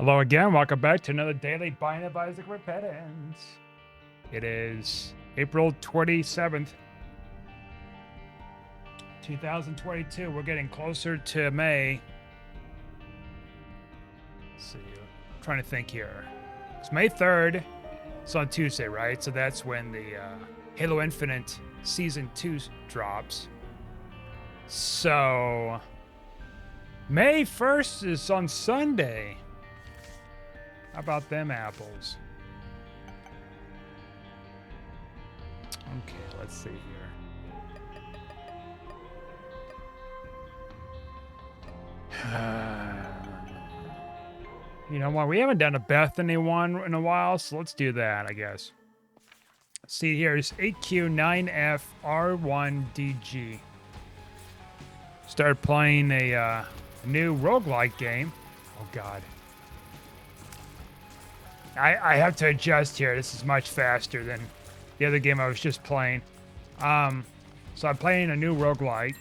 Hello again. Welcome back to another daily Binding of Isaac Repentance. It is April 27th, 2022. We're getting closer to May. Let's see. I'm trying to think here. It's May 3rd. It's on Tuesday, right? So that's when the Halo Infinite Season 2 drops. So May 1st is on Sunday. How about them apples? Okay, let's see here. You know what? We haven't done a Bethany one in a while, so let's do that, I guess. See, here's 8Q9FR1DG. Start playing a new roguelike game. Oh, God. I have to adjust here. This is much faster than the other game I was just playing. So I'm playing a new roguelike.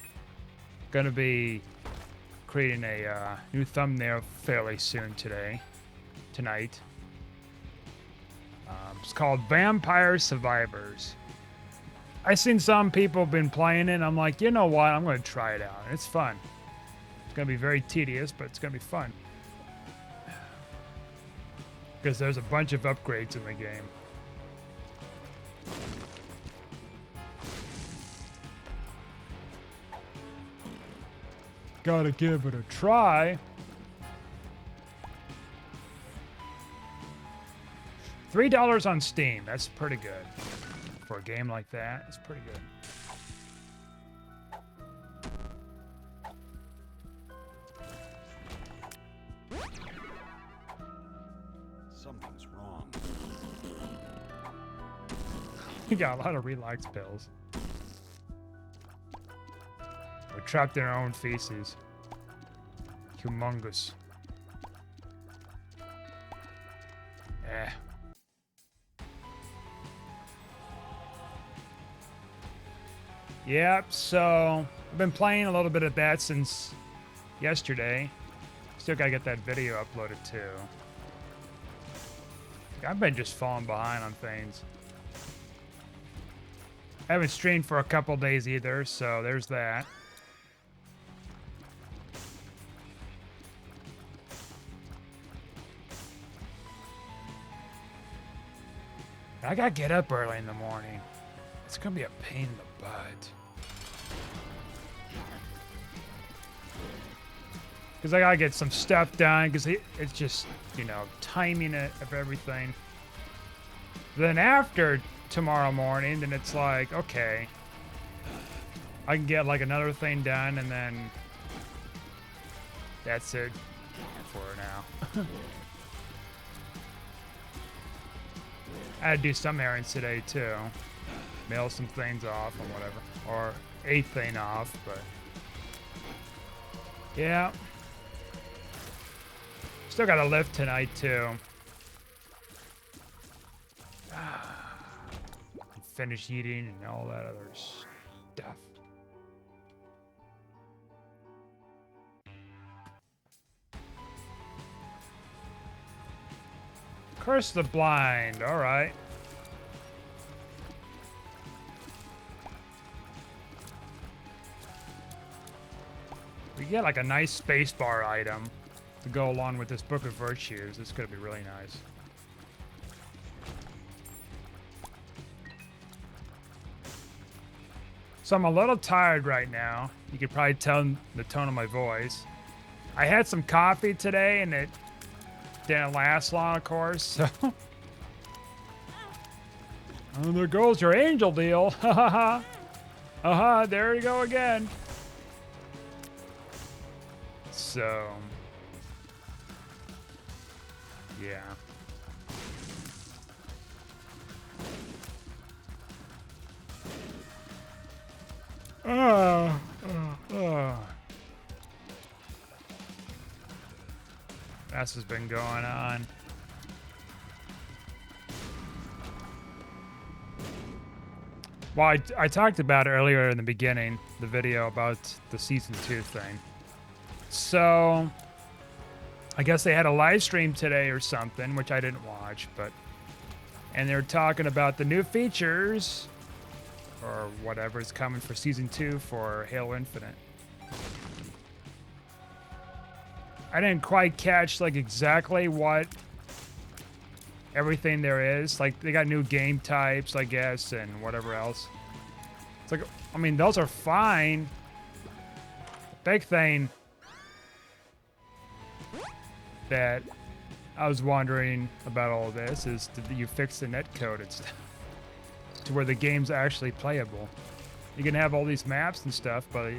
Gonna be creating a new thumbnail fairly soon tonight. It's called Vampire Survivors. I've seen some people have been playing it, and I'm like, you know what? I'm gonna try it out. It's fun. It's gonna be very tedious, but it's gonna be fun. Because there's a bunch of upgrades in the game. Gotta give it a try. $3 on Steam. That's pretty good. For a game like that, it's pretty good. Something's wrong. We got a lot of relax pills. We're trapped in our own feces. Humongous. Eh. Yep, so I've been playing a little bit of that since yesterday. Still gotta get that video uploaded too. I've been just falling behind on things. I haven't streamed for a couple days either, so there's that. I gotta get up early in the morning. It's gonna be a pain in the butt. Because I gotta get some stuff done, because it's just, you know, timing it of everything. Then after tomorrow morning, then it's like, okay, I can get like another thing done, and then that's it for now. I had to do some errands today too. Mail some things off or whatever. Or a thing off, but yeah. Still got a lift tonight too. Finish eating and all that other stuff. Curse the Blind, alright. We get like a nice spacebar item to go along with this Book of Virtues. It's gonna be really nice. So I'm a little tired right now. You could probably tell the tone of my voice. I had some coffee today and it didn't last long, of course, so. Oh, there goes your angel deal. Ha ha ha. Uh-huh, there you go again. So. Yeah. That's what's been going on. Well, I talked about earlier in the beginning, the video about the season 2 thing. So I guess they had a live stream today or something, which I didn't watch, but... And they're talking about the new features, or whatever is coming for Season 2 for Halo Infinite. I didn't quite catch, like, exactly what everything there is. Like, they got new game types, I guess, and whatever else. It's like, I mean, those are fine. Big thing that I was wondering about all this is, did you fix the netcode and stuff to where the game's actually playable? You can have all these maps and stuff, but if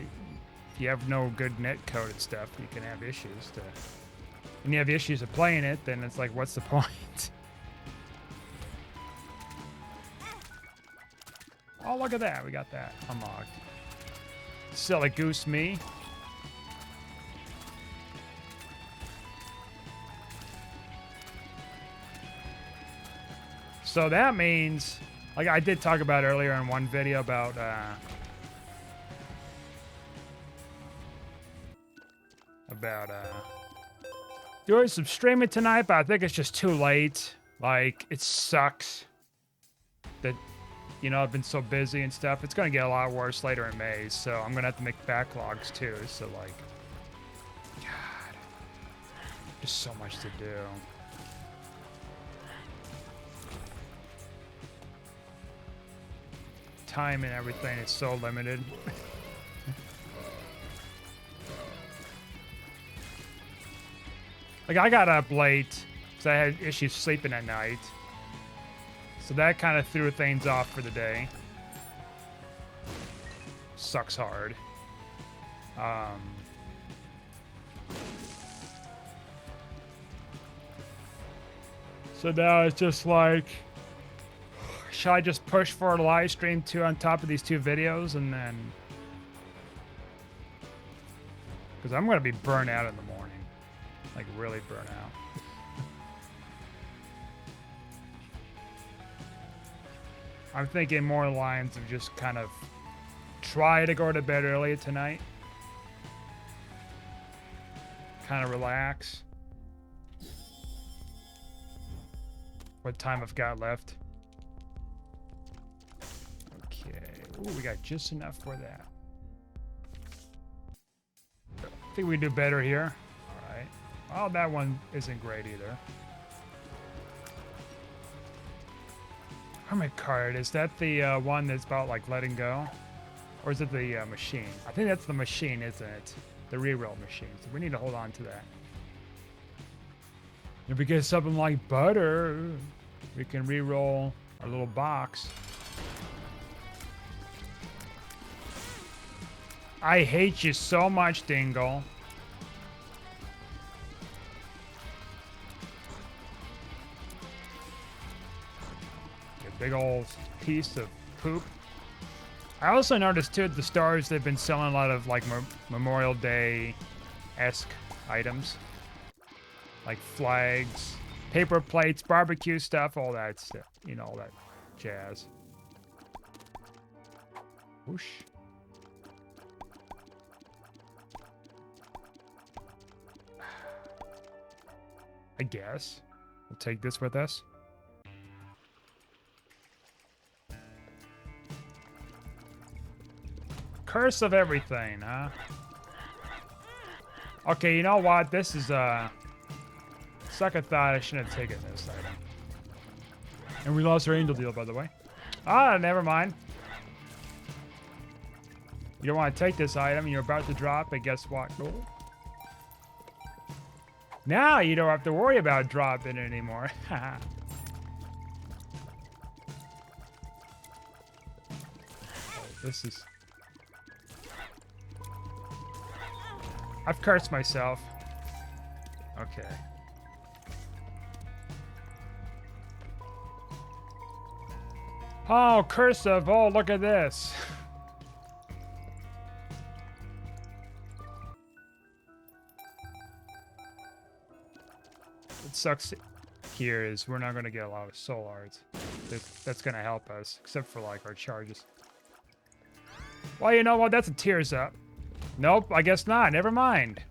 you have no good netcode and stuff, you can have issues. When you have issues of playing it, then it's like, what's the point? Oh, look at that. We got that unlocked. Silly goose me. So that means, like I did talk about earlier in one video about doing some streaming tonight, but I think it's just too late. Like, it sucks that, you know, I've been so busy and stuff. It's gonna get a lot worse later in May, so I'm gonna have to make backlogs too. So like, God, there's so much to do. Time and everything is so limited. Like, I got up late because I had issues sleeping at night. So that kind of threw things off for the day. Sucks hard. So now it's just like, should I just push for a live stream too on top of these two videos and then... Because I'm going to be burnt out in the morning. Like, really burnt out. I'm thinking more lines of just kind of try to go to bed early tonight. Kind of relax. What time I've got left. Okay. Ooh, we got just enough for that. I think we do better here. All right. Oh, that one isn't great either. Hermit card, is that the one that's about like letting go? Or is it the machine? I think that's the machine, isn't it? The reroll machine. So we need to hold on to that. If we get something like butter, we can reroll our little box. I hate you so much, Dingle. Big old piece of poop. I also noticed too at the stores they've been selling a lot of like Memorial Day-esque items. Like flags, paper plates, barbecue stuff, all that stuff. You know, all that jazz. Whoosh. I guess. We'll take this with us. Curse of everything, huh? Okay, you know what? This is second thought, I shouldn't have taken this item. And we lost our angel deal, by the way. Ah, never mind. You don't want to take this item, you're about to drop it, guess what? Oh. Now you don't have to worry about dropping it anymore. Oh, this is... I've cursed myself. Okay. Oh, curse of, oh, look at this. What sucks here is we're not going to get a lot of soul arts. That's going to help us, except for like our charges. Well, you know what? That's a tears up. Nope, I guess not. Never mind.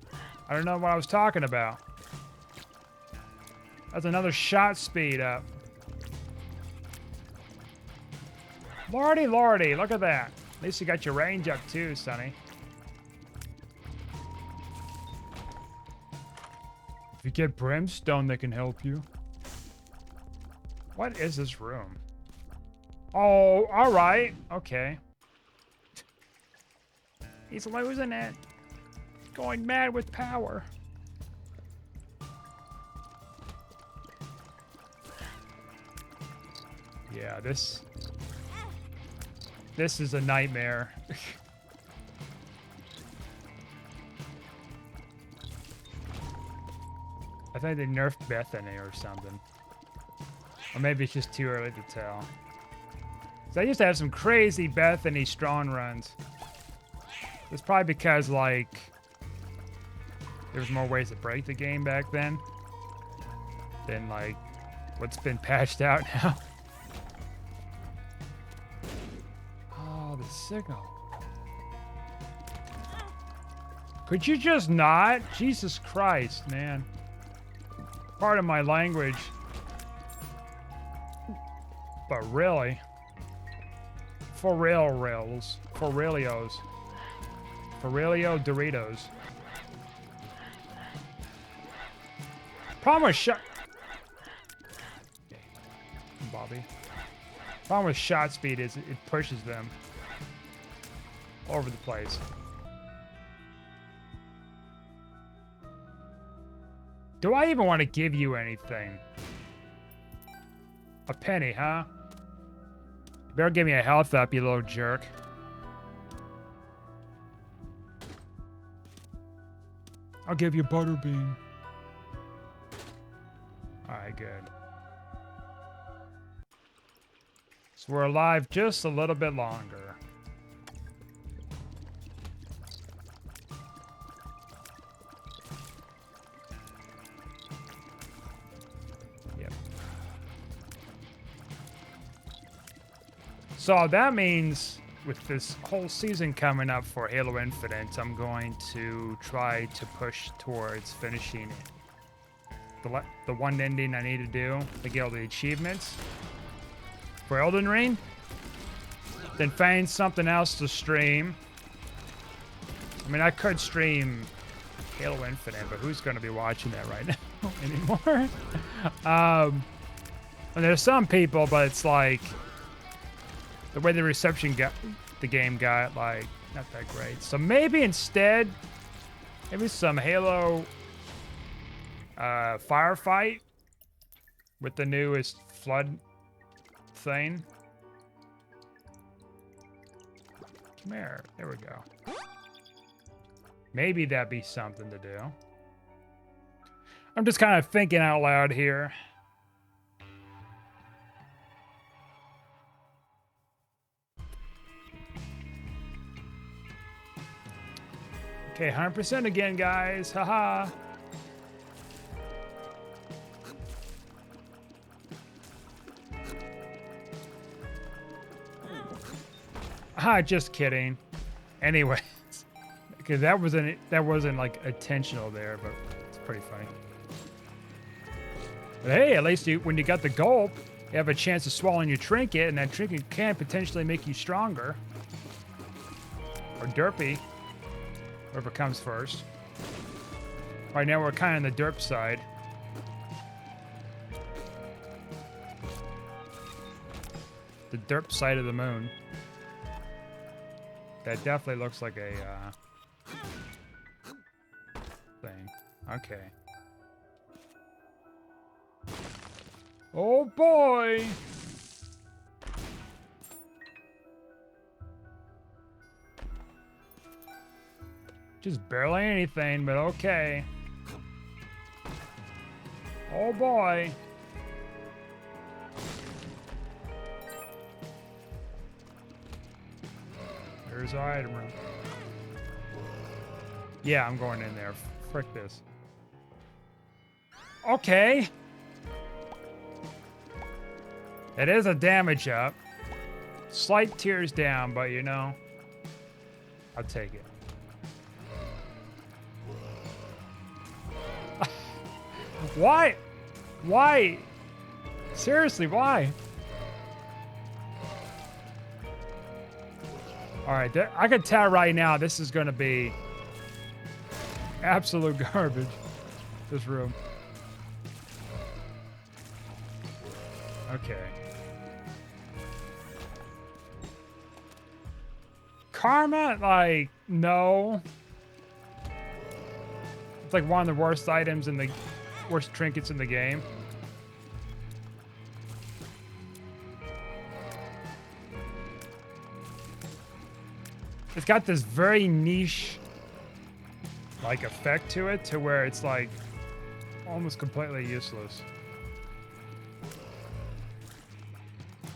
I don't know what I was talking about. That's another shot speed up. Lordy, lordy, look at that. At least you got your range up too, Sonny. If you get brimstone, they can help you. What is this room? Oh, all right. Okay. He's losing it. Going mad with power. Yeah, this is a nightmare. I think they nerfed Bethany or something. Or maybe it's just too early to tell. So I used to have some crazy Bethany strong runs. It's probably because, like, there was more ways to break the game back then than, like, what's been patched out now. Oh, the signal. Could you just not? Jesus Christ, man. Pardon my language. But really. For real rails. For realios. Forelio Doritos. Problem with shot... Okay. Bobby. Problem with shot speed is it pushes them all over the place. Do I even want to give you anything? A penny, huh? You better give me a health up, you little jerk. I'll give you butterbean. Alright, good. So we're alive just a little bit longer. Yep. So that means with this whole season coming up for Halo Infinite, I'm going to try to push towards finishing the one ending I need to do to get all the achievements for Elden Ring. Then find something else to stream. I mean, I could stream Halo Infinite, but who's going to be watching that right now anymore? And there's some people, but it's like the way the reception got, the game got, like, not that great. So maybe instead, maybe some Halo firefight with the newest flood thing. Come here. There we go. Maybe that'd be something to do. I'm just kind of thinking out loud here. Okay, 100% again, guys. Haha. Ah, just kidding. Anyways, because that wasn't like intentional there, but it's pretty funny. But hey, at least when you got the gulp, you have a chance of swallowing your trinket, and that trinket can potentially make you stronger. Or derpy. Whoever comes first. Right now we're kind of on the derp side. The derp side of the moon. That definitely looks like a thing. Okay. Oh boy! Just barely anything, but okay. Oh boy. There's our item room. Yeah, I'm going in there. Frick this. Okay. It is a damage up. Slight tears down, but you know, I'll take it. Why? Why? Seriously, why? All right, I can tell right now this is going to be absolute garbage, this room. Okay. Karma, like, no. It's like one of the worst items in the worst trinkets in the game. It's got this very niche like effect to it to where it's like almost completely useless.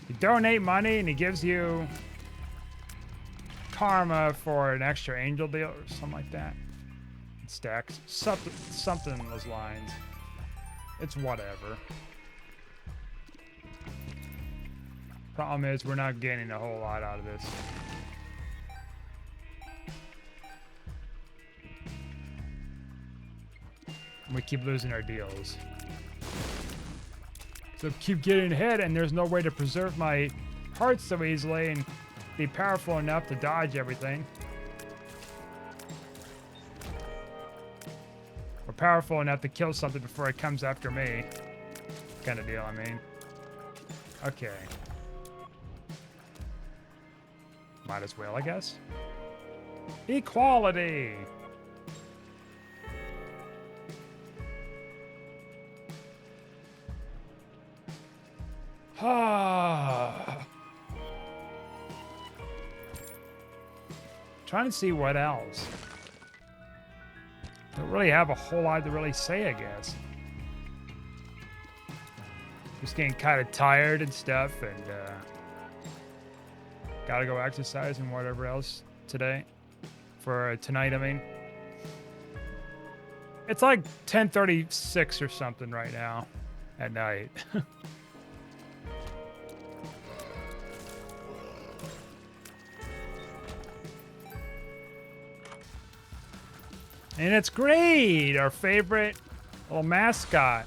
You donate money and he gives you karma for an extra angel deal or something like that. It stacks something in those lines. It's whatever. Problem is we're not gaining a whole lot out of this. We keep losing our deals. So keep getting hit and there's no way to preserve my hearts so easily and be powerful enough to dodge everything. Or powerful enough to kill something before it comes after me. Kind of deal, I mean. Okay. Might as well, I guess. Equality! Trying to see what else. Don't really have a whole lot to really say, I guess. Just getting kind of tired and stuff, and gotta go exercise and whatever else today. For tonight, I mean. It's like 10:36 or something right now at night. And it's great! Our favorite little mascot.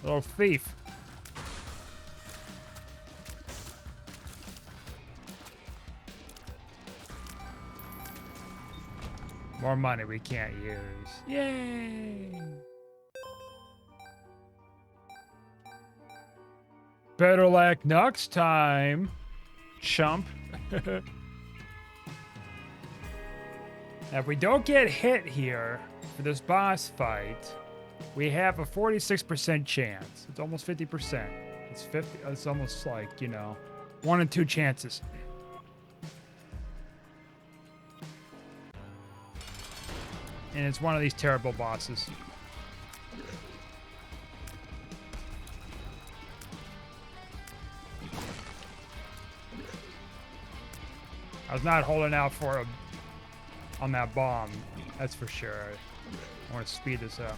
Little thief. More money we can't use. Yay! Better luck next time, chump. Now, if we don't get hit here for this boss fight, we have a 46% chance. It's almost 50%. It's 50. It's almost like, you know, 1 in 2 chances. And it's one of these terrible bosses. I was not holding out for a on that bomb, that's for sure. I want to speed this up.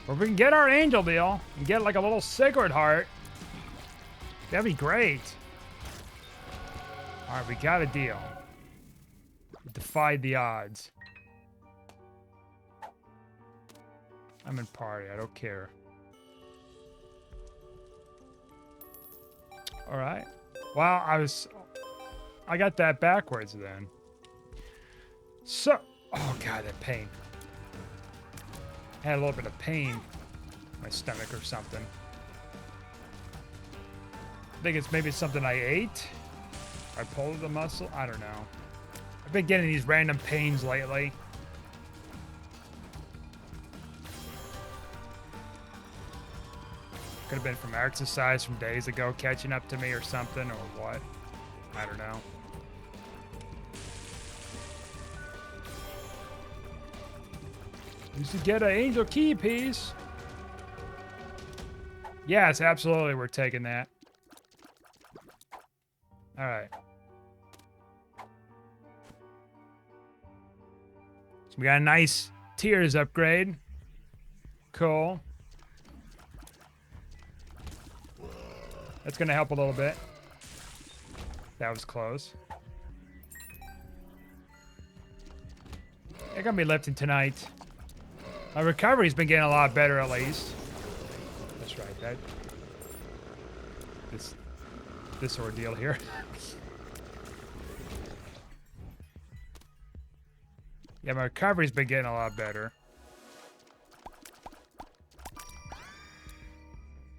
Or if we can get our angel deal and get like a little Sigurd heart, that'd be great. All right, we got a deal. We defied the odds. I'm in party, I don't care. All right. Well, I got that backwards then. So, oh god, that pain. I had a little bit of pain in my stomach or something. I think it's maybe something I ate. I pulled the muscle. I don't know. I've been getting these random pains lately. Could have been from exercise from days ago catching up to me or something, or what. I don't know. Used to get an angel key piece. Yes, absolutely, we're taking that. All right. So we got a nice tiers upgrade. Cool. That's gonna help a little bit. That was close. They're gonna be lifting tonight. My recovery's been getting a lot better, at least. That's right. This ordeal here. Yeah, my recovery's been getting a lot better.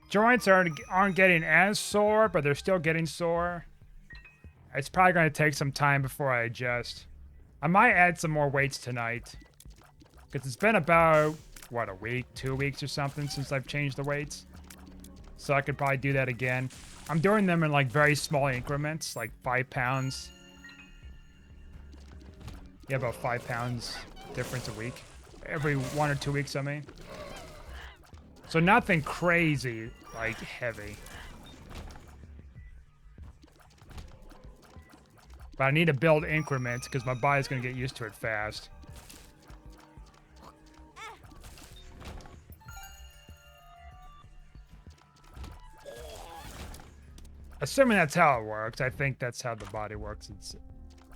Joints aren't getting as sore, but they're still getting sore. It's probably going to take some time before I adjust. I might add some more weights tonight. Because it's been about, what, a week, 2 weeks or something since I've changed the weights. So I could probably do that again. I'm doing them in like very small increments, like 5 pounds. Yeah, about 5 pounds difference a week. Every 1 or 2 weeks, I mean. So nothing crazy, like heavy. But I need to build increments because my body's going to get used to it fast. Assuming that's how it works, I think that's how the body works.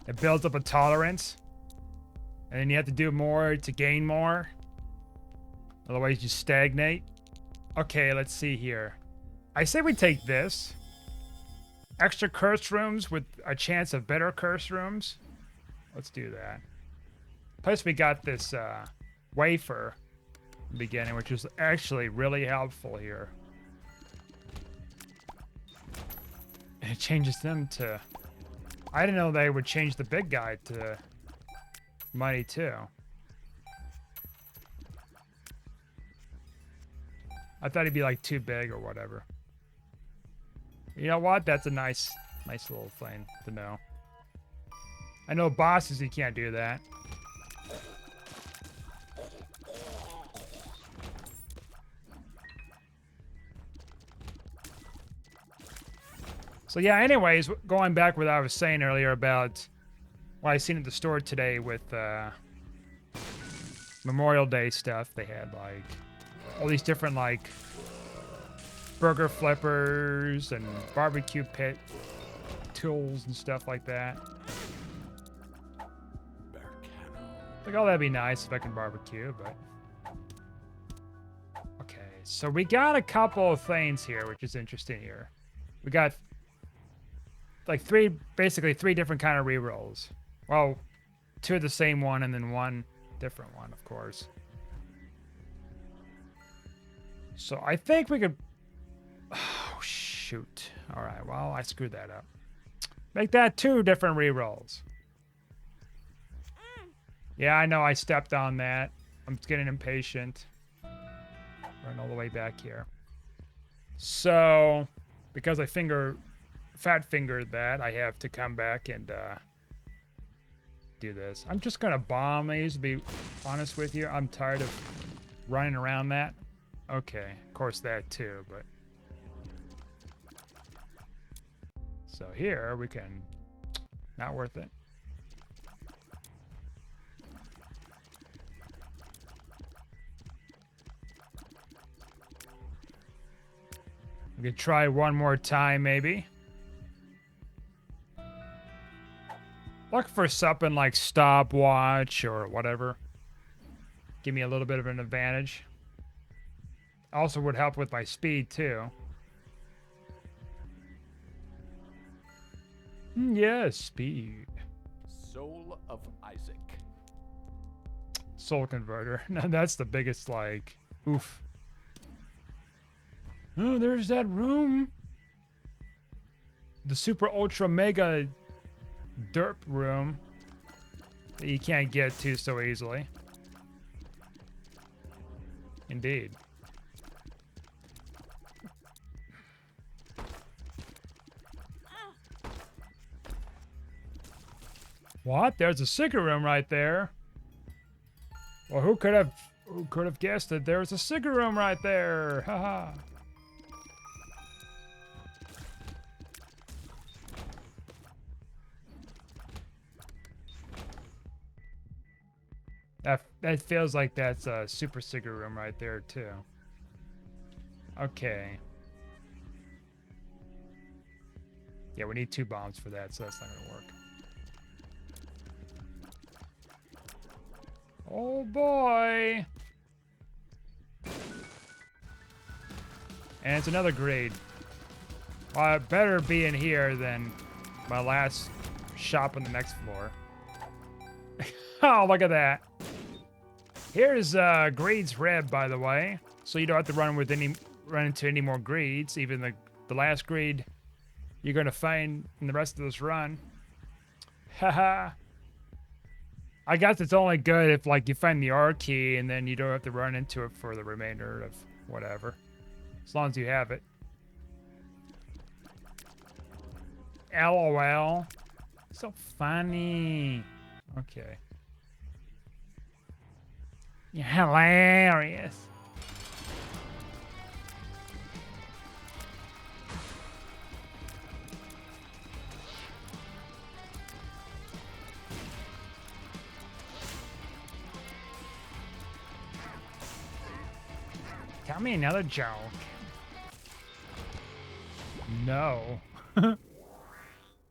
It builds up a tolerance. And then you have to do more to gain more. Otherwise you stagnate. Okay, let's see here. I say we take this. Extra curse rooms with a chance of better curse rooms. Let's do that. Plus we got this wafer in the beginning, which is actually really helpful here. And it changes them to... I didn't know they would change the big guy to money too. I thought he'd be like too big or whatever. You know what? That's a nice little thing to know. I know bosses, you can't do that. So yeah, anyways, going back what I was saying earlier about what I seen at the store today with Memorial Day stuff. They had like all these different like burger flippers and barbecue pit tools and stuff like that. Like, oh, that'd be nice if I can barbecue, but... Okay, so we got a couple of things here, which is interesting here. We got like basically three different kind of rerolls. Well, 2 of the same one and then 1 different one, of course. So I think we could... Oh, shoot. All right, well, I screwed that up. Make that 2 different rerolls. Yeah, I know I stepped on that. I'm getting impatient. Run all the way back here. So, because I fat fingered that, I have to come back and do this. I'm just gonna bomb these, to be honest with you. I'm tired of running around that. Okay, of course that too, but... So here we can... Not worth it. We could try one more time, maybe. Look for something like stopwatch or whatever. Give me a little bit of an advantage. Also would help with my speed, too. Yes, speed. Soul of Isaac. Soul converter. Now that's the biggest, like, oof. Oh, there's that room. The super ultra mega derp room that you can't get to so easily. Indeed. What? There's a secret room right there. Well, who could have guessed that there's a secret room right there? Haha. That feels like that's a super secret room right there too. Okay. Yeah, we need 2 bombs for that, so that's not gonna work. Oh boy! And it's another grade. Well, it better be in here than my last shop on the next floor. Oh, look at that. Here's Greed's Rib, by the way. So you don't have to run into any more Greeds. Even the last Greed you're gonna find in the rest of this run. Haha. I guess it's only good if like you find the R key and then you don't have to run into it for the remainder of whatever. As long as you have it. LOL. So funny. Okay. You're hilarious. Tell me another joke. No.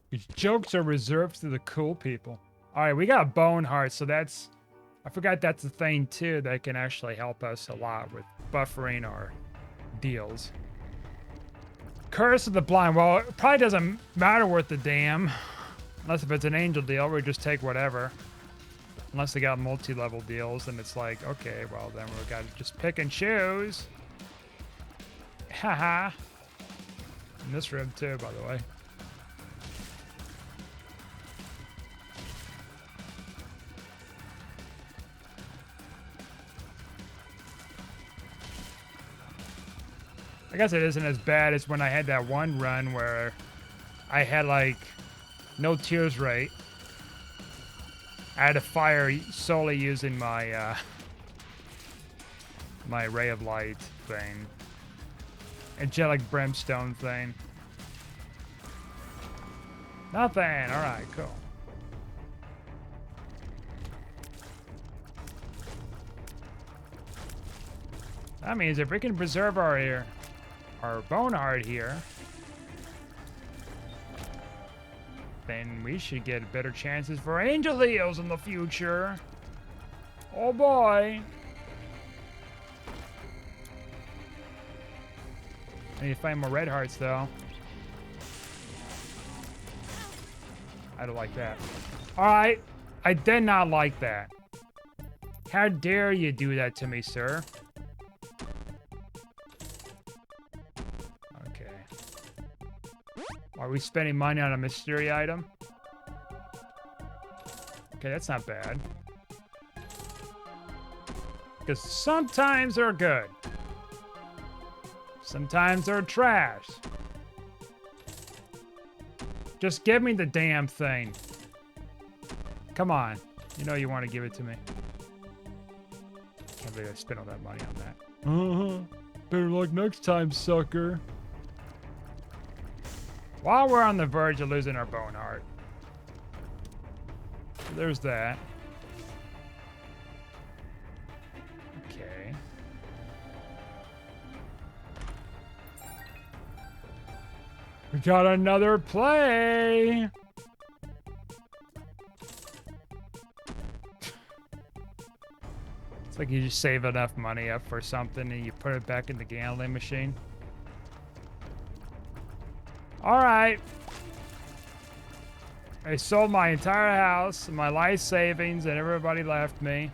These jokes are reserved to the cool people. Alright, we got Bone Heart, so that's... I forgot that's a thing too that can actually help us a lot with buffering our deals. Curse of the Blind. Well, it probably doesn't matter worth the damn. Unless if it's an angel deal, we just take whatever. Unless they got multi-level deals, then it's like, okay, well then we've got to just pick and choose. Haha. And this rib too, by the way. I guess it isn't as bad as when I had that one run where I had like no tears rate. I had to fire solely using my my ray of light thing. Angelic brimstone thing. Nothing. Alright, cool. That means if we can preserve our Bone Heart here, then we should get better chances for angel deals in the future. Oh boy. I need to find more red hearts though. I don't like that. Alright. I did not like that. How dare you do that to me, sir? Are we spending money on a mystery item? Okay, that's not bad. Because sometimes they're good. Sometimes they're trash. Just give me the damn thing. Come on. You know you want to give it to me. Can't believe I spent all that money on that. Better luck next time, sucker. While we're on the verge of losing our Bone Heart. So there's that. Okay. We got another play! It's like you just save enough money up for something and you put it back in the gambling machine. Alright. I sold my entire house, my life savings, and everybody left me.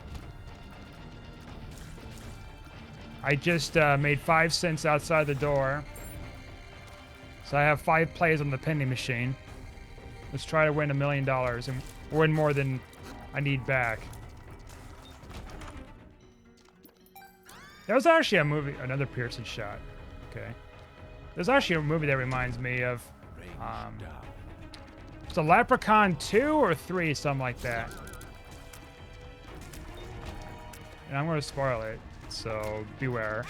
I just made 5 cents outside the door. So I have 5 plays on the penny machine. Let's try to win $1 million and win more than I need back. There was actually a movie, another Pearson shot. Okay. There's actually a movie that reminds me of, it's a Leprechaun 2 or 3, something like that. And I'm going to spoil it, so beware.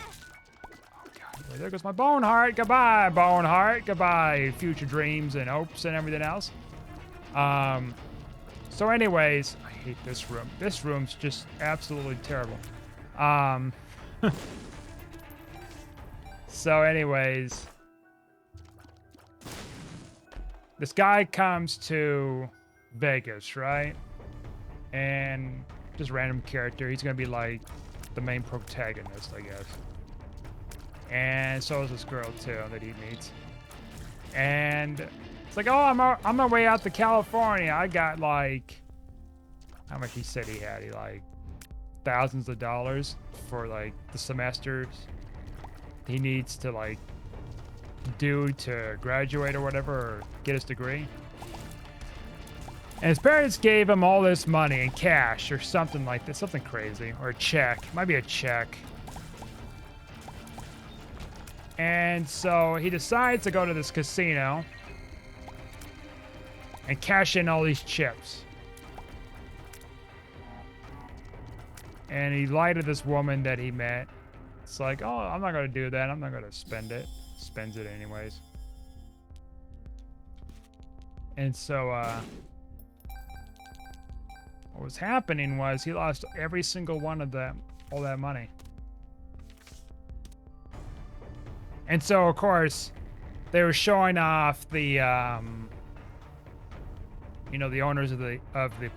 Oh God, there goes my Bone Heart. Goodbye, Bone Heart. Goodbye, future dreams and hopes and everything else. So anyways, I hate this room. This room's just absolutely terrible. So anyways, this guy comes to Vegas, right? And just random character. He's gonna be like the main protagonist, I guess. And so is this girl too that he meets. And it's like, oh, I'm on my way out to California. I got like, how much he said he had? He like thousands of dollars for like the semesters he needs to like do to graduate or whatever, or get his degree. And his parents gave him all this money in cash or something like that, something crazy, or a check. Might be a check. And so he decides to go to this casino and cash in all these chips. And he lied to this woman that he met. It's like, oh, I'm not going to do that. I'm not going to spend it. Spends it anyways. And so, what was happening was he lost every single one of them, all that money. And so, of course, they were showing off the, you know, the owners of the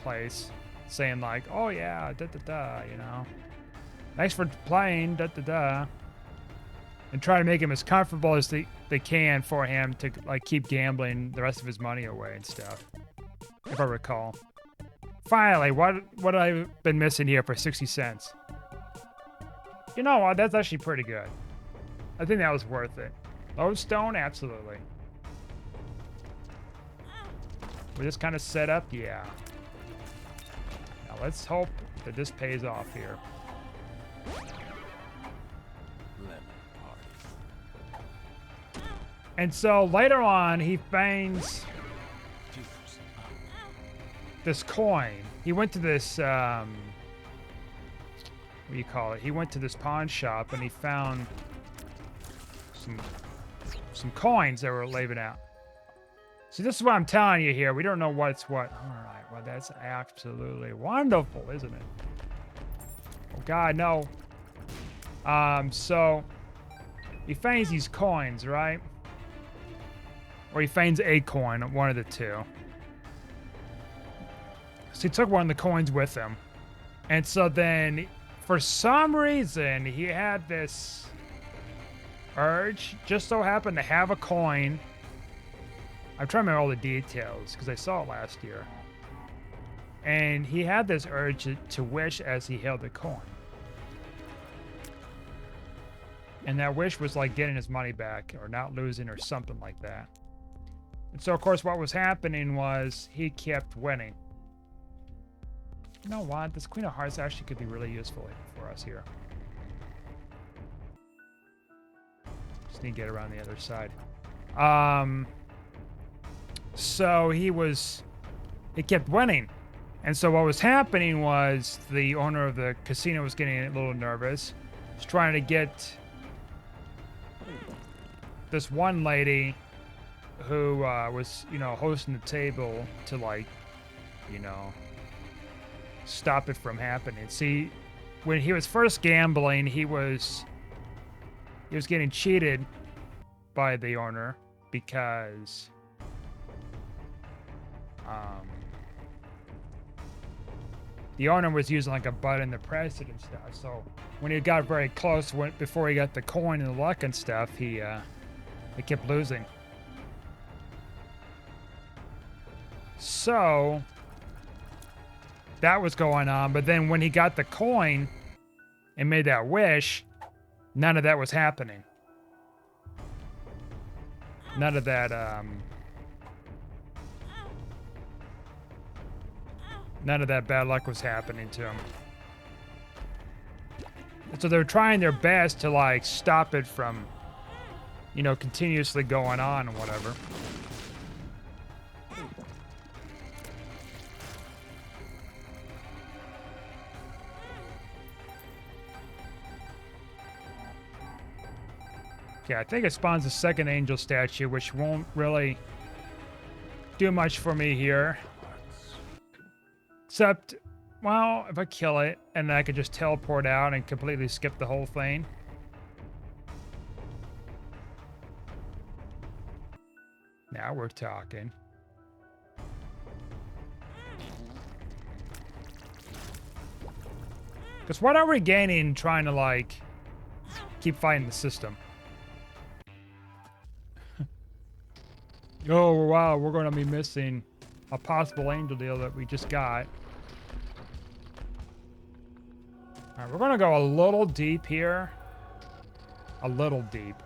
place, saying like, "Oh yeah, da da da," you know, "Thanks for playing, da da da," and try to make him as comfortable as they can for him to like keep gambling the rest of his money away and stuff, if I recall. Finally, what I've been missing here for 60 cents? You know what? That's actually pretty good. I think that was worth it. Lodestone, absolutely. We're just kind of set up, yeah. Now let's hope that this pays off here. Lemon party. And so later on, he finds this coin. He went to this, what do you call it? He went to this pawn shop and he found some coins that were leaving out. See, this is what I'm telling you here. We don't know what's what. All right, well, that's absolutely wonderful, isn't it? Oh, God, no. So he finds these coins, right? Or he finds a coin, one of the two. So he took one of the coins with him. And so then, for some reason, he had this urge, just so happened to have a coin. I'm trying to remember all the details because I saw it last year. And he had this urge to wish as he held the coin. And that wish was like getting his money back or not losing or something like that. And so, of course, what was happening was he kept winning. You know what? This Queen of Hearts actually could be really useful for us here. Just need to get around the other side. So he kept winning. And so what was happening was the owner of the casino was getting a little nervous. Was trying to get this one lady who was, you know, hosting the table to like, you know, stop it from happening. See, when he was first gambling, he was getting cheated by the owner because the owner was using like a button to press it and stuff. So when he got very close, before he got the coin and the luck and stuff, he kept losing. So that was going on, but then when he got the coin and made that wish, none of that was happening. None of that, none of that bad luck was happening to him. And so they're trying their best to like stop it from, you know, continuously going on and whatever. Yeah, I think it spawns a second angel statue, which won't really do much for me here. Except, well, if I kill it, and then I could just teleport out and completely skip the whole thing. Now we're talking. Because what are we gaining trying to, like, keep fighting the system? Oh, wow, we're going to be missing a possible angel deal that we just got. All right, we're going to go a little deep here. A little deep.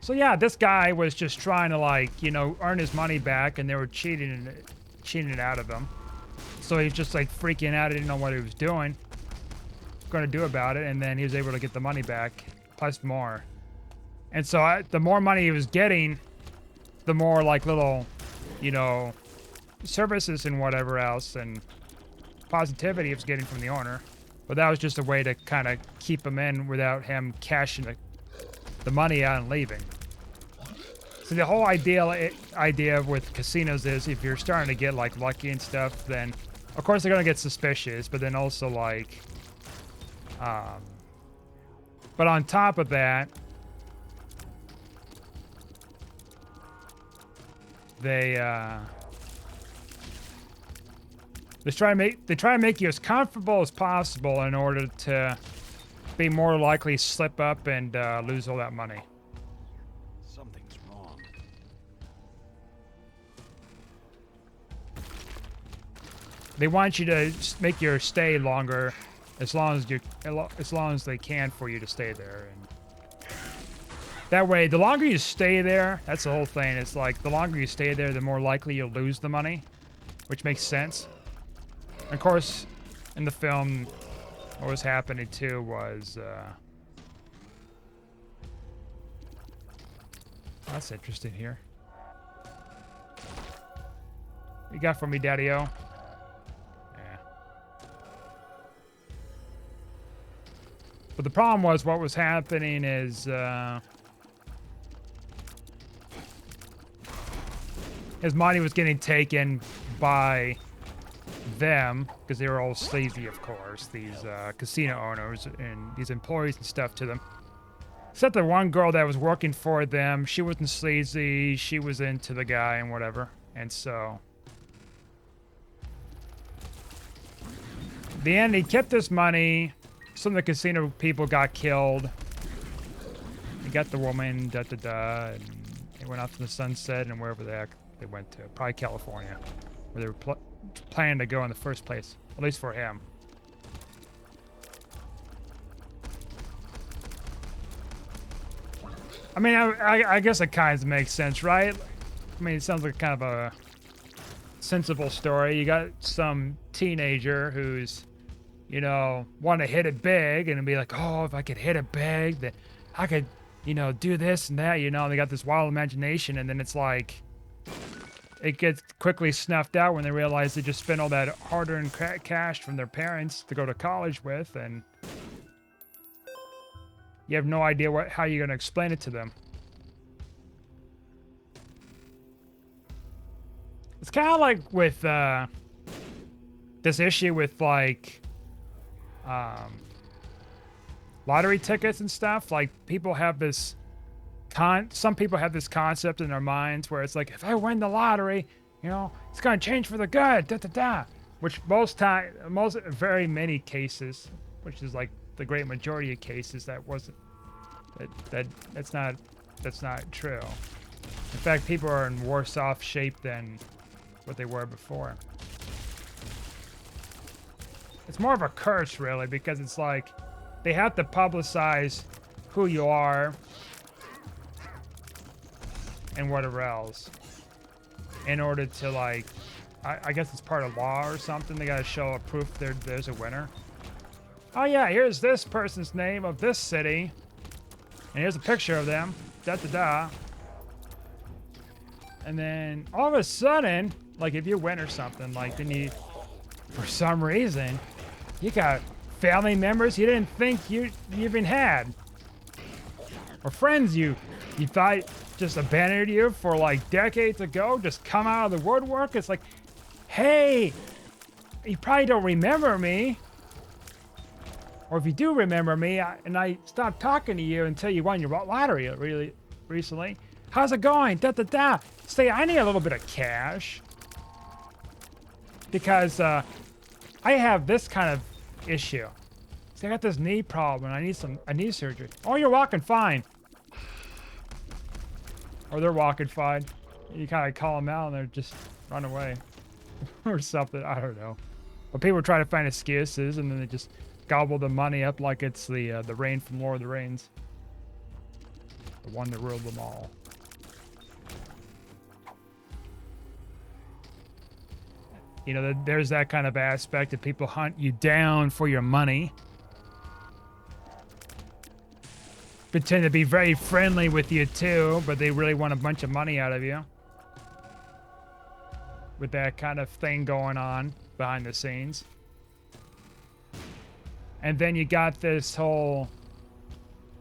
So yeah, this guy was just trying to, like, you know, earn his money back, and they were cheating it out of him. So he's just like freaking out. He didn't know what he was going to do about it, and then he was able to get the money back plus more. And so the more money he was getting, the more like little, you know, services and whatever else and positivity he was getting from the owner. But that was just a way to kind of keep him in without him cashing the money out and leaving. So the whole idea with casinos is if you're starting to get like lucky and stuff, then of course they're gonna get suspicious, but then also like, but on top of that, they try to make you as comfortable as possible in order to be more likely to slip up and lose all that money. Something's wrong. They want you to make your stay longer, as long as they can for you to stay there, and that way, the longer you stay there, that's the whole thing. It's like the longer you stay there, the more likely you'll lose the money, which makes sense. Of course, in the film, what was happening too was, that's interesting here. What you got for me, Daddy-O? Yeah. But the problem was, what was happening is, his money was getting taken by them, because they were all sleazy, of course, these casino owners and these employees and stuff to them. Except the one girl that was working for them, she wasn't sleazy, she was into the guy and whatever. And so, in the end, he kept this money. Some of the casino people got killed. He got the woman, da-da-da, and they went off to the sunset and wherever the heck they went to. Probably California, where they were planning to go in the first place, at least for him. I mean, I guess it kind of makes sense, right? I mean, it sounds like kind of a sensible story. You got some teenager who's, you know, want to hit it big and be like, oh, if I could hit it big, then I could, you know, do this and that, you know, and they got this wild imagination, and then it's like, it gets quickly snuffed out when they realize they just spent all that hard-earned cash from their parents to go to college with, and you have no idea how you're going to explain it to them. It's kind of like with this issue with like lottery tickets and stuff. Like, people have this some people have this concept in their minds where it's like, if I win the lottery, you know, it's going to change for the good, da-da-da. Which very many cases, which is like the great majority of cases, that's not true. In fact, people are in worse off shape than what they were before. It's more of a curse, really, because it's like they have to publicize who you are and whatever else in order to, like, I guess it's part of law or something. They gotta show a proof there's a winner. Oh yeah, here's this person's name of this city, and here's a picture of them, da-da-da. And then all of a sudden, like, if you win or something, like, then you, for some reason, you got family members you didn't think you even had, or friends you thought just abandoned you for like decades ago, just come out of the woodwork. It's like, hey, you probably don't remember me, or if you do remember me, and I stopped talking to you until you won your lottery really recently. How's it going? Da da da. Say, I need a little bit of cash because I have this kind of issue. See, I got this knee problem and I need a knee surgery. Oh, you're walking fine. Or they're walking fine. You kind of call them out and they're just run away. Or something, I don't know. But people try to find excuses and then they just gobble the money up like it's the rain from Lord of the Rings. The one that ruled them all. You know, there's that kind of aspect of people hunt you down for your money. Pretend to be very friendly with you too, but they really want a bunch of money out of you. With that kind of thing going on behind the scenes. And then you got this whole...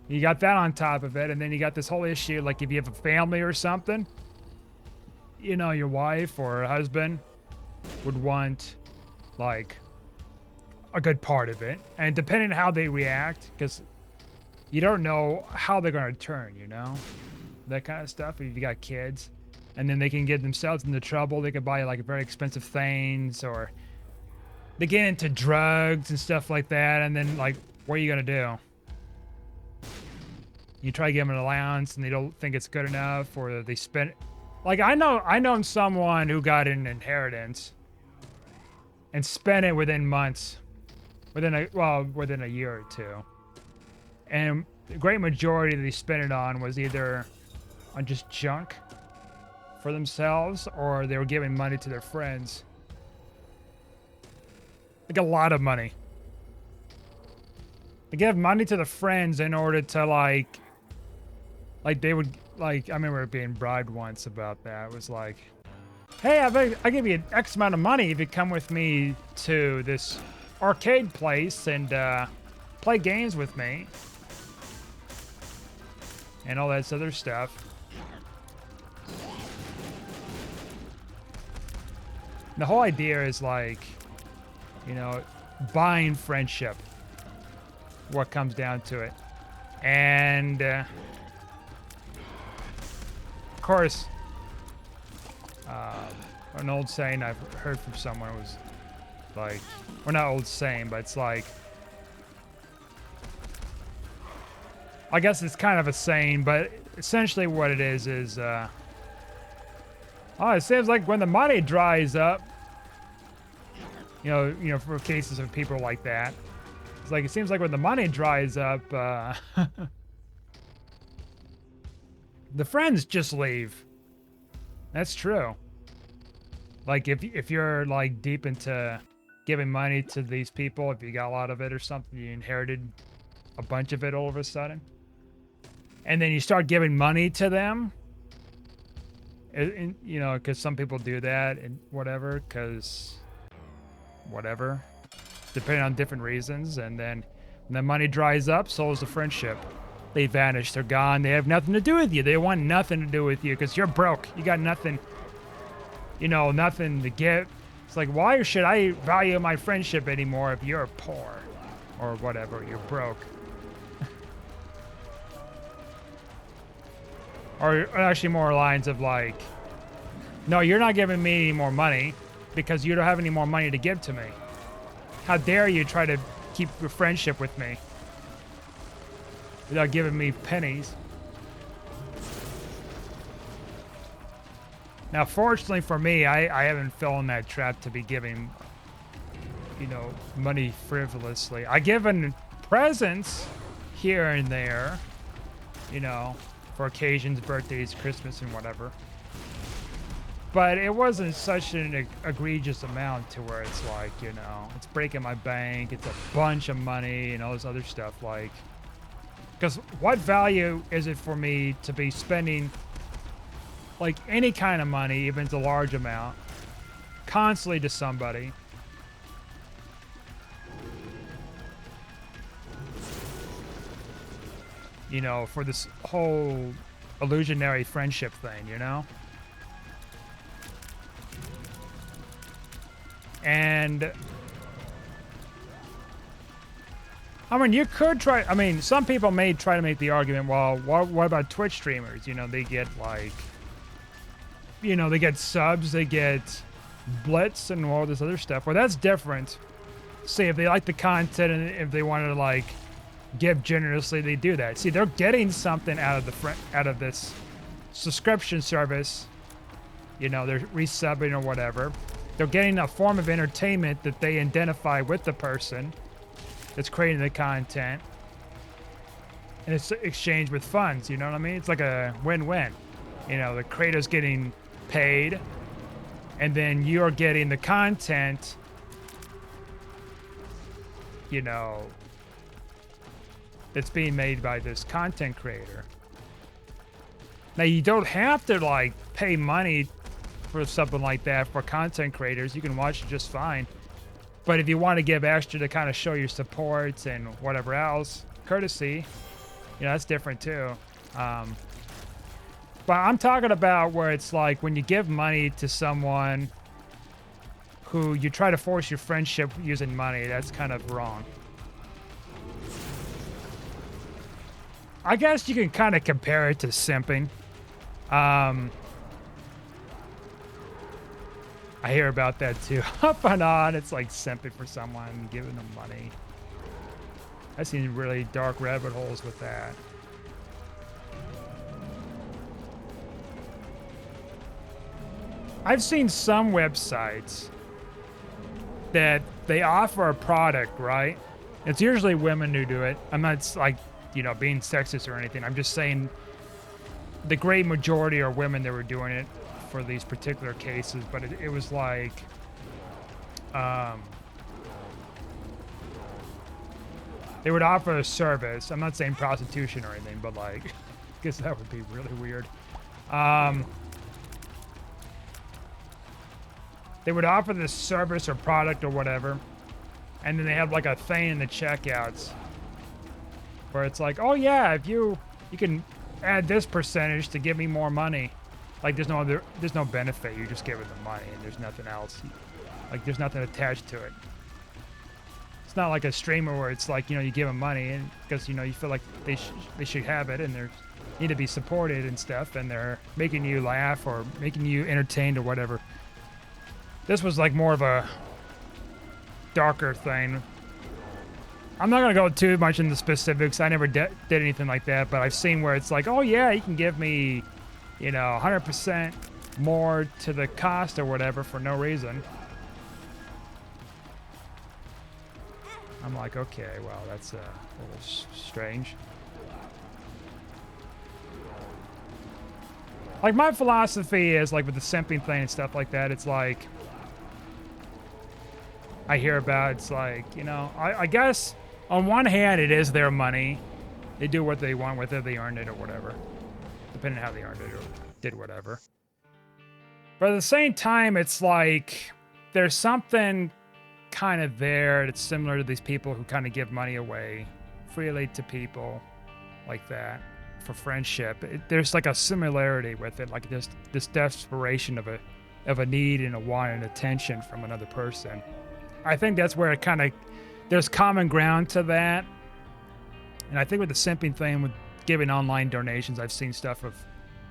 You got that on top of it, and then you got this whole issue, like if you have a family or something, you know, your wife or husband would want, like, a good part of it. And depending on how they react, because you don't know how they're going to turn, you know? That kind of stuff, if you got kids. And then they can get themselves into trouble. They could buy, like, very expensive things, or they get into drugs and stuff like that, and then, like, what are you going to do? You try to give them an allowance, and they don't think it's good enough, or they spend... Like, I know someone who got an inheritance and spent it within months. Within a year or two. And the great majority they spent it on was either on just junk for themselves, or they were giving money to their friends. Like a lot of money. They give money to the friends in order to like they would, like, I remember being bribed once about that. It was like, hey, I give you an X amount of money if you come with me to this arcade place and play games with me. And all that other stuff. The whole idea is like, you know, buying friendship. What comes down to it. And of course, an old saying I've heard from someone was like, well, not old saying, but it's like, I guess it's kind of a saying, but essentially what it is, oh, it seems like when the money dries up, you know, for cases of people like that, it's like, it seems like when the money dries up, the friends just leave. That's true. Like, if you're, like, deep into giving money to these people, if you got a lot of it or something, you inherited a bunch of it all of a sudden, and then you start giving money to them, you know, because some people do that and whatever, depending on different reasons, and then when the money dries up, so is the friendship. They vanish, they're gone, they have nothing to do with you. They want nothing to do with you because you're broke. You got nothing, you know, nothing to give. It's like, why should I value my friendship anymore if you're poor or whatever, you're broke? Or actually more lines of like, no, you're not giving me any more money because you don't have any more money to give to me. How dare you try to keep your friendship with me without giving me pennies? Now, fortunately for me, I haven't fallen that trap to be giving, you know, money frivolously. I given presents here and there, you know, for occasions, birthdays, Christmas, and whatever. But it wasn't such an egregious amount to where it's like, you know, it's breaking my bank, it's a bunch of money, and all this other stuff. Like, because what value is it for me to be spending, like, any kind of money, even if it's a large amount, constantly to somebody? You know, for this whole illusionary friendship thing, you know? And I mean, you could try, I mean, some people may try to make the argument, well, what about Twitch streamers? You know, they get like, you know, they get subs, they get blitz and all this other stuff. Well, that's different see if they like the content and if they want to like give generously, they do that. See, they're getting something out of out of this subscription service. You know, they're resubbing or whatever. They're getting a form of entertainment that they identify with the person that's creating the content. And it's exchanged with funds, you know what I mean? It's like a win-win. You know, the creator's getting paid, and then you're getting the content, you know, that's being made by this content creator. Now, you don't have to, like, pay money for something like that for content creators. You can watch it just fine. But if you want to give extra to kind of show your support and whatever else, courtesy, you know, that's different too. But I'm talking about where it's like when you give money to someone who you try to force your friendship using money, that's kind of wrong. I guess you can kind of compare it to simping. I hear about that too. Up and on, it's like simping for someone and giving them money. I've seen really dark rabbit holes with that. I've seen some websites that they offer a product, right? It's usually women who do it. I'm not like, you know, being sexist or anything. I'm just saying the great majority are women that were doing it for these particular cases, but it was like, they would offer a service. I'm not saying prostitution or anything, but like, I guess that would be really weird. They would offer this service or product or whatever, and then they have like a thing in the checkouts where it's like, oh yeah, if you can add this percentage to give me more money. Like there's no benefit. You're just giving them money, and there's nothing else. Like there's nothing attached to it. It's not like a streamer where it's like, you know, you give them money and because, you know, you feel like they should have it and they need to be supported and stuff, and they're making you laugh or making you entertained or whatever. This was like more of a darker thing. I'm not gonna go too much into specifics. I never did anything like that, but I've seen where it's like, oh yeah, you can give me, you know, 100% more to the cost or whatever for no reason. I'm like, okay, well, that's a little strange. Like, my philosophy is, like, with the simping thing and stuff like that, it's like, I hear about, it's like, you know, I guess, on one hand, it is their money. They do what they want with it, they earned it or whatever. Depending on how they earned it or did whatever. But at the same time, it's like, there's something kind of there that's similar to these people who kind of give money away freely to people like that for friendship. There's like a similarity with it, like this desperation of a need and a want and attention from another person. I think that's where it kind of, there's common ground to that. And I think with the simping thing, with giving online donations, I've seen stuff of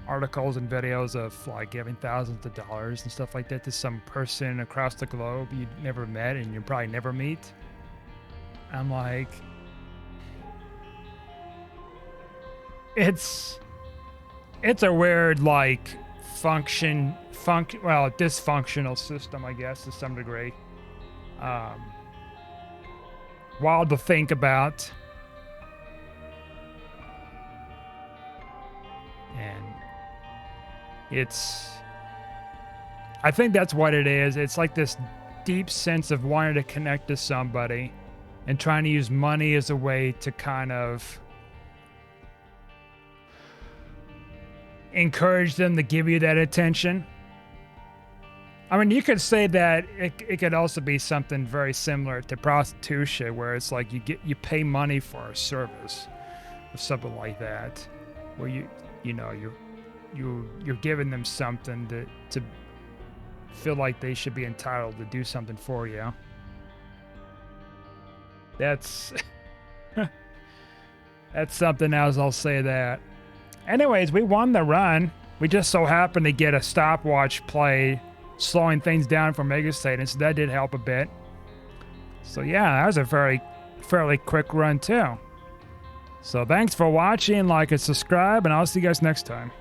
articles and videos of like giving thousands of dollars and stuff like that to some person across the globe you never met and you probably never meet. I'm like, it's a weird like dysfunctional system, I guess, to some degree. Wild to think about. And I think that's what it is. It's like this deep sense of wanting to connect to somebody and trying to use money as a way to kind of encourage them to give you that attention. I mean, you could say that it could also be something very similar to prostitution, where it's like you pay money for a service or something like that, where you're giving them something to feel like they should be entitled to do something for you. That's that's something else, I'll say that. Anyways, we won the run. We just so happened to get a stopwatch play, slowing things down for Mega Satan, so that did help a bit. So yeah, that was a fairly quick run too. So thanks for watching, like and subscribe, and I'll see you guys next time.